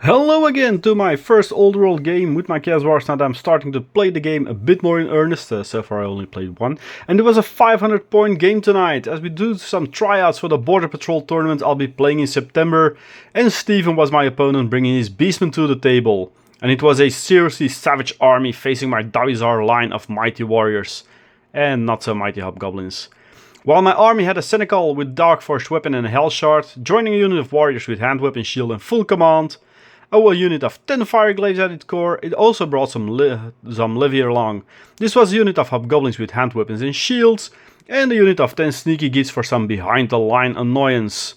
Hello again to my first old world game with my Chaos Dwarfs. Now that I'm starting to play the game a bit more in earnest. So far I only played one. And it was a 500 point game tonight. As we do some tryouts for the Border Patrol tournament I'll be playing in September. And Steven was my opponent, bringing his beastmen to the table. And it was a seriously savage army facing my Dawizar line of mighty warriors. And not so mighty hobgoblins. While my army had a Senecal with Dark Forged weapon and a Hell Shard, joining a unit of warriors with hand weapon, shield and full command. A unit of 10 Fireglaves at its core. It also brought some Levier along. This was a unit of hobgoblins with hand weapons and shields, and a unit of 10 sneaky gits for some behind the line annoyance.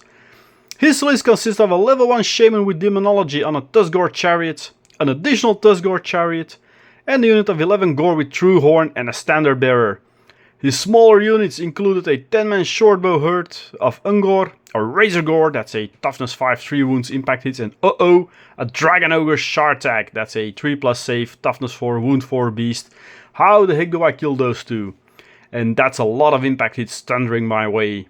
His list consists of a level 1 shaman with demonology on a Tusgore chariot, an additional Tusgore chariot, and a unit of 11 gore with true horn and a standard bearer. His smaller units included a 10-man shortbow herd of Ungor, a Razor Gore, that's a toughness 5, 3 wounds impact hits, and a Dragon Ogre Shard Tag, that's a 3+ save, toughness 4, wound 4 beast. How the heck do I kill those two? And that's a lot of impact hits thundering my way.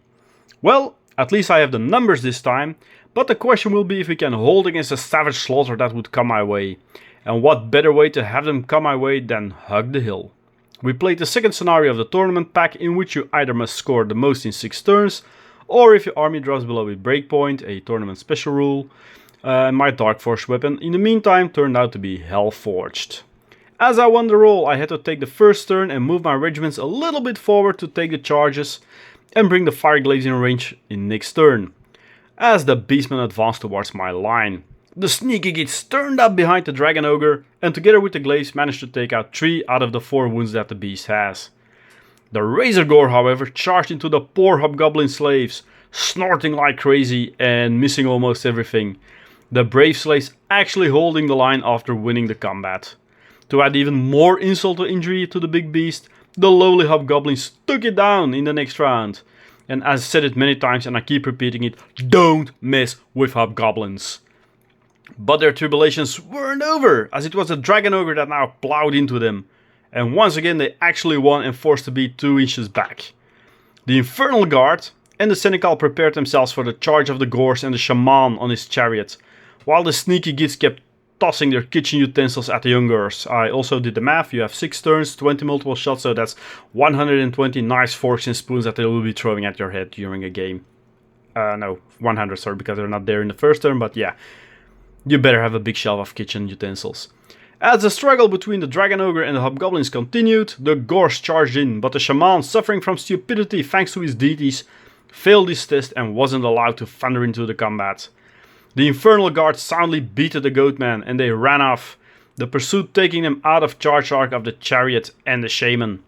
Well, at least I have the numbers this time, but the question will be if we can hold against a savage slaughter that would come my way. And what better way to have them come my way than hug the hill. We played the second scenario of the tournament pack, in which you either must score the most in 6 turns, or if your army drops below a breakpoint, a tournament special rule. My Dark Forged weapon, in the meantime, turned out to be Hell Forged. As I won the roll, I had to take the first turn and move my regiments a little bit forward to take the charges, and bring the Fireglaves in range in next turn, as the beastmen advanced towards my line. The sneaky gits turned up behind the Dragon Ogre, and together with the glaives managed to take out 3 out of the 4 wounds that the beast has. The Razor Gore, however, charged into the poor hobgoblin slaves, snorting like crazy and missing almost everything. The brave slaves actually holding the line after winning the combat. To add even more insult to injury to the big beast, the lowly hobgoblins took it down in the next round. And as I said it many times and I keep repeating it, don't mess with hobgoblins. But their tribulations weren't over, as it was the Dragon Ogre that now plowed into them. And once again they actually won and forced to be 2 inches back. The Infernal Guard and the Senecal prepared themselves for the charge of the Gores and the Shaman on his chariot, while the sneaky gits kept tossing their kitchen utensils at the Ungors. I also did the math, you have 6 turns, 20 multiple shots, so that's 120 nice forks and spoons that they will be throwing at your head during a game. No, 100, sorry, because they're not there in the first turn, but yeah. You better have a big shelf of kitchen utensils. As the struggle between the Dragon Ogre and the Hobgoblins continued, the Gores charged in, but the Shaman, suffering from stupidity thanks to his deities, failed his test and wasn't allowed to thunder into the combat. The Infernal Guard soundly beat the Goatman and they ran off, the pursuit taking them out of charge arc of the Chariot and the Shaman.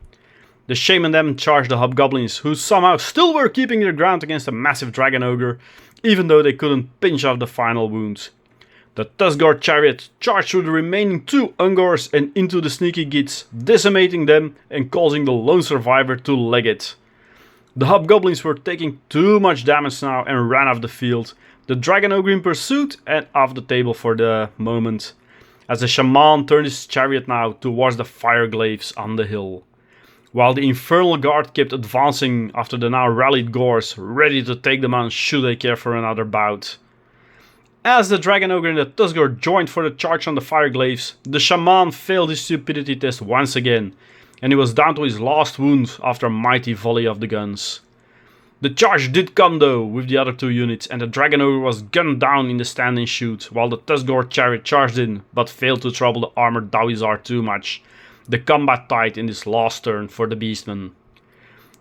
The Shaman then charged the Hobgoblins, who somehow still were keeping their ground against a massive Dragon Ogre, even though they couldn't pinch off the final wounds. The Tusgore Chariot charged through the remaining 2 Ungors and into the sneaky gits, decimating them and causing the lone survivor to leg it. The Hobgoblins were taking too much damage now and ran off the field, the Dragon Ogre in pursuit and off the table for the moment, as the Shaman turned his chariot now towards the Fireglaves on the hill, while the Infernal Guard kept advancing after the now rallied Gores, ready to take them on should they care for another bout. As the Dragon Ogre and the Tusgore joined for the charge on the Fireglaves, the Shaman failed his stupidity test once again, and he was down to his last wound after a mighty volley of the guns. The charge did come though with the other 2 units, and the Dragon Ogre was gunned down in the stand and shoot, while the Tusgore Chariot charged in, but failed to trouble the armored Dawizar too much. The combat died in this last turn for the Beastmen.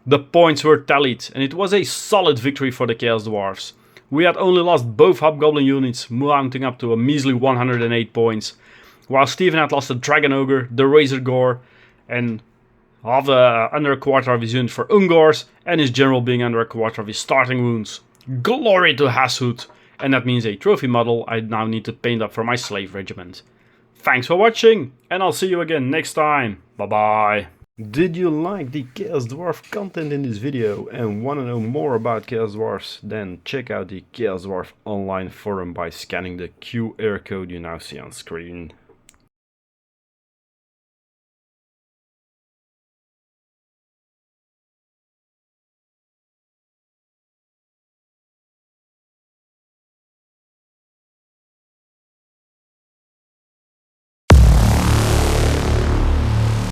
The points were tallied, and it was a solid victory for the Chaos Dwarfs. We had only lost both Hobgoblin units, mounting up to a measly 108 points, while Steven had lost the Dragon Ogre, the Razor Gore, and under a quarter of his unit for Ungors, and his general being under a quarter of his starting wounds. Glory to Hashoot! And that means a trophy model I now need to paint up for my slave regiment. Thanks for watching, and I'll see you again next time. Bye bye! Did you like the Chaos Dwarf content in this video and want to know more about Chaos Dwarfs? Then check out the Chaos Dwarf online forum by scanning the QR code you now see on screen.